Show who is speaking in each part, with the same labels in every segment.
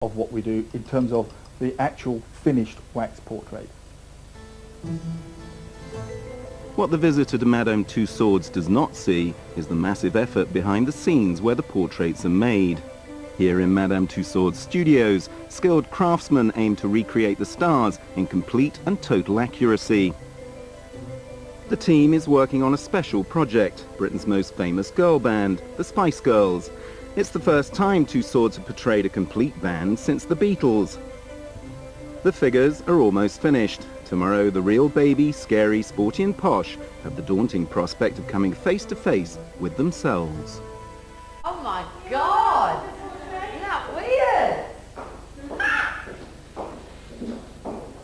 Speaker 1: of what we do in terms of the actual finished wax portrait.
Speaker 2: What the visitor to Madame Tussauds does not see is the massive effort behind the scenes where the portraits are made. Here in Madame Tussauds studios, skilled craftsmen aim to recreate the stars in complete and total accuracy. The team is working on a special project, Britain's most famous girl band, the Spice Girls. It's the first time Tussauds have portrayed a complete band since the Beatles. The figures are almost finished. Tomorrow, the real baby, scary, sporty and posh have the daunting prospect of coming face to face with themselves.
Speaker 3: Oh my God! Isn't that weird? Ah!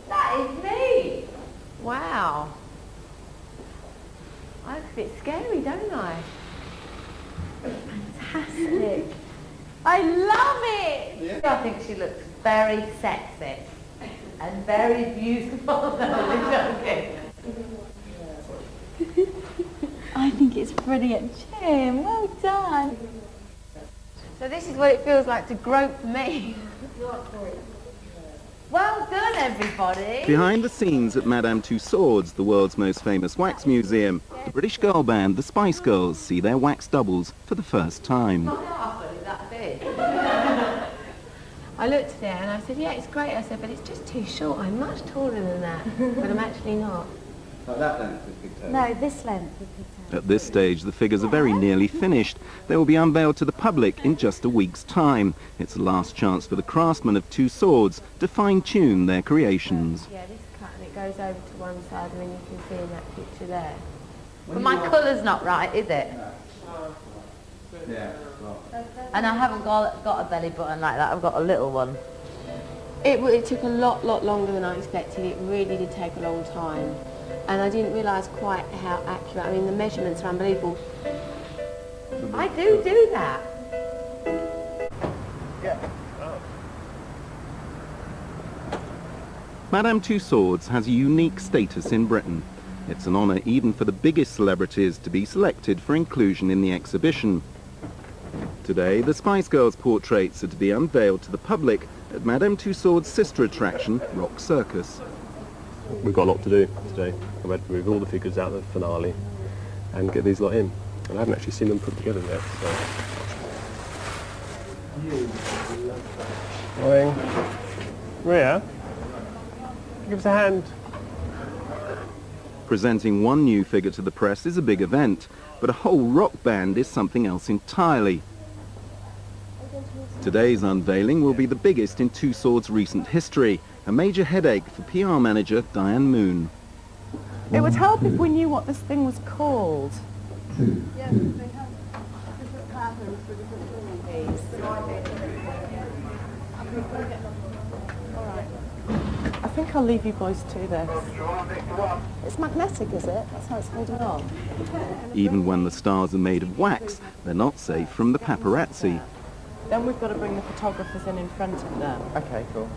Speaker 3: That is me! Wow. I look a bit scary, don't I? Fantastic. I love it! Yeah. I think she looks very sexy and very beautiful.
Speaker 4: I think it's brilliant. Jim, well done.
Speaker 3: So this is what it feels like to grope me. Well done, everybody.
Speaker 2: Behind the scenes at Madame Tussauds, the world's most famous wax museum, the British girl band, the Spice Girls, see their wax doubles for the first time.
Speaker 3: That big. I looked at it and I said, yeah, it's great. I said, but it's just too short. I'm much taller than that, but I'm actually not.
Speaker 5: Like that length with pigtails?
Speaker 4: No, this length with pigtails.
Speaker 2: At this stage, the figures are very nearly finished. They will be unveiled to the public in just a week's time. It's the last chance for the craftsmen of Tussauds to fine-tune their creations.
Speaker 3: Yeah, this cut and it goes over to one side and then you can see in that picture there. But my colour's not right, is it?
Speaker 5: Yeah. Well.
Speaker 3: And I haven't got a belly button like that, I've got a little one. It took a lot longer than I expected. It really did take a long time. And I didn't realise quite how accurate, I mean the measurements are unbelievable. I do that.
Speaker 5: Yeah.
Speaker 2: Madame Tussauds has a unique status in Britain. It's an honour even for the biggest celebrities to be selected for inclusion in the exhibition. Today, the Spice Girls portraits are to be unveiled to the public at Madame Tussauds' sister attraction, Rock Circus.
Speaker 6: We've got a lot to do today. I've had to move all the figures out of the finale and get these lot in. And I haven't actually seen them put together yet, so... Morning. Ria, give us a hand.
Speaker 2: Presenting one new figure to the press is a big event, but a whole rock band is something else entirely. Today's unveiling will be the biggest in Tussauds' recent history, a major headache for PR manager Diane Moon.
Speaker 7: It would help if we knew what this thing was called.
Speaker 4: Yes, they have different patterns for different things.
Speaker 7: Alright. I think I'll leave you boys to this. It's magnetic, is it? That's how it's holding on.
Speaker 2: Even when the stars are made of wax, they're not safe from the paparazzi.
Speaker 7: Then we've got to bring the photographers in front of them.
Speaker 5: Okay, cool.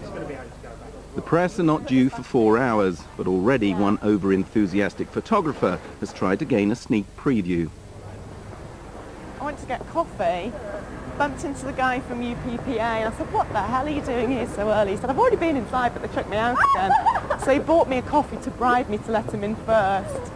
Speaker 2: The press are not due for 4 hours, but already one over-enthusiastic photographer has tried to gain a sneak preview.
Speaker 7: I went to get coffee, bumped into the guy from UPPA, and I said, what the hell are you doing here so early? He said, I've already been inside, but they took me out again. So he bought me a coffee to bribe me to let him in first.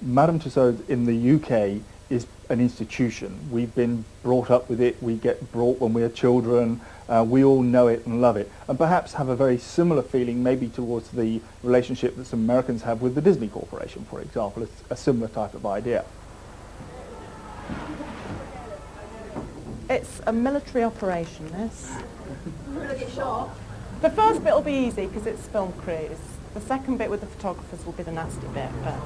Speaker 1: Madame Tussauds in the UK is an institution. We've been brought up with it, we get brought when we're children, we all know it and love it, and perhaps have a very similar feeling maybe towards the relationship that some Americans have with the Disney Corporation, for example. It's a similar type of idea.
Speaker 7: It's a military operation, this. The first bit will be easy because it's film crews. The second bit with the photographers will be the nasty bit. But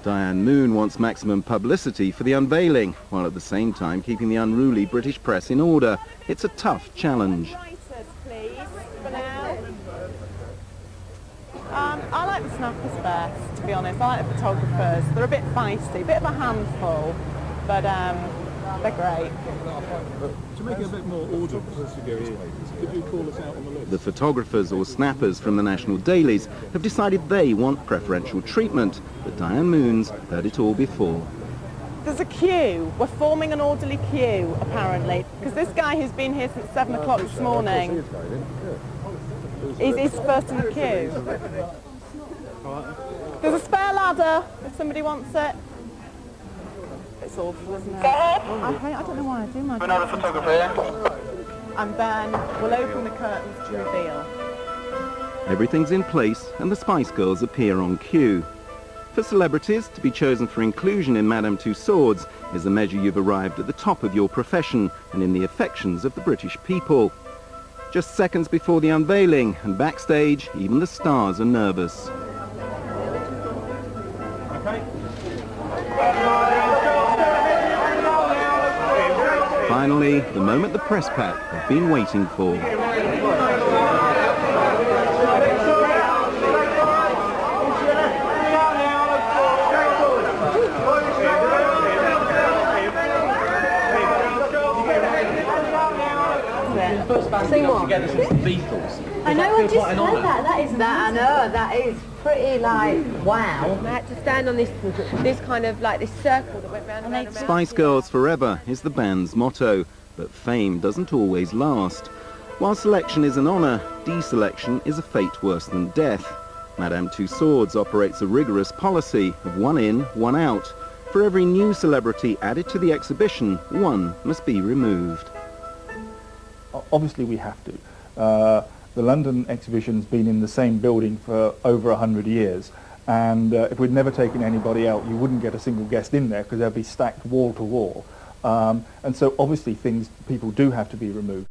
Speaker 2: Diane Moon wants maximum publicity for the unveiling, while at the same time keeping the unruly British press in order. It's a tough challenge.
Speaker 7: Writers, please, for now. I like the snappers best, to be honest. I like the photographers. They're a bit feisty, a bit of a handful, but they're great.
Speaker 8: To make it a bit more audible, could you call us out on the list?
Speaker 2: The photographers or snappers from the national dailies have decided they want preferential treatment, but Diane Moon's heard it all before.
Speaker 7: There's a queue. We're forming an orderly queue, apparently, because this guy who's been here since 7 o'clock this morning, he's first in the queue. There's a spare ladder, if somebody wants it. It's awful, isn't it? I don't know why I do my job.
Speaker 5: Another photographer.
Speaker 7: And then we'll open the curtains to reveal.
Speaker 2: Everything's in place and the Spice Girls appear on cue. For celebrities, to be chosen for inclusion in Madame Tussauds is a measure you've arrived at the top of your profession and in the affections of the British people. Just seconds before the unveiling, and backstage, even the stars are nervous. Finally, the moment the press pack have been waiting for.
Speaker 3: Sing what?
Speaker 5: Together since the Beatles.
Speaker 3: I know, I just heard that. That is that. I know that is pretty like wow. I had to stand on this kind of like this circle that went round and round.
Speaker 2: Spice Girls Forever is the band's motto, but fame doesn't always last. While selection is an honour, deselection is a fate worse than death. Madame Tussauds operates a rigorous policy of one in, one out. For every new celebrity added to the exhibition, one must be removed.
Speaker 1: Obviously we have to. The London exhibition's been in the same building for over 100 years, and if we'd never taken anybody out, you wouldn't get a single guest in there because they'd be stacked wall to wall. And so obviously people do have to be removed.